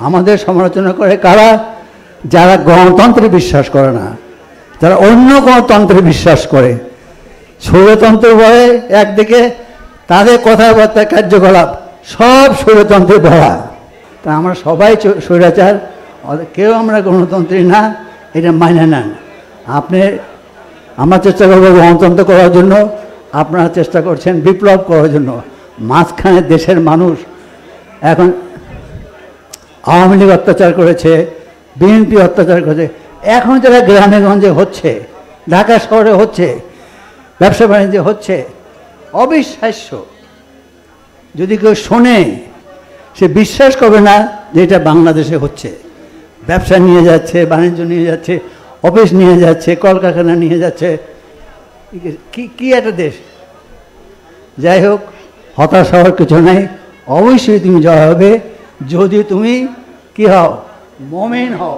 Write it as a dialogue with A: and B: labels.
A: আমাদের সমালোচনা করে কারা? যারা গণতন্ত্রে বিশ্বাস করে না, যারা অন্য গণতন্ত্রে বিশ্বাস করে। স্বৈরতন্ত্র বলে একদিকে, তাদের কথাবার্তা কার্যকলাপ সব স্বৈরতন্ত্রে ভরা। তা আমরা সবাই স্বৈরাচার, কেউ আমরা গণতন্ত্রী না, এটা মানে নেন। আমরা চেষ্টা করবো গণতন্ত্র করার জন্য, আপনারা চেষ্টা করছেন বিপ্লব করার জন্য। মাঝখানে দেশের মানুষ এখন আওয়ামী লীগ অত্যাচার করেছে, বিএনপি অত্যাচার করেছে, এখন যারা গ্রামে গঞ্জে হচ্ছে, ঢাকা শহরে হচ্ছে, ব্যবসা বাণিজ্যে হচ্ছে, অবিশ্বাস্য। যদি কেউ শোনে, সে বিশ্বাস করবে না যে এটা বাংলাদেশে হচ্ছে। ব্যবসা নিয়ে যাচ্ছে, বাণিজ্য নিয়ে যাচ্ছে, অফিস নিয়ে যাচ্ছে, কলকারখানা নিয়ে যাচ্ছে। কি একটা দেশ। যাই হোক, হতাশ হওয়ার কিছু নেই। অবশ্যই তুমি জয় হবে যদি তুমি কি হও, মুমিন হও।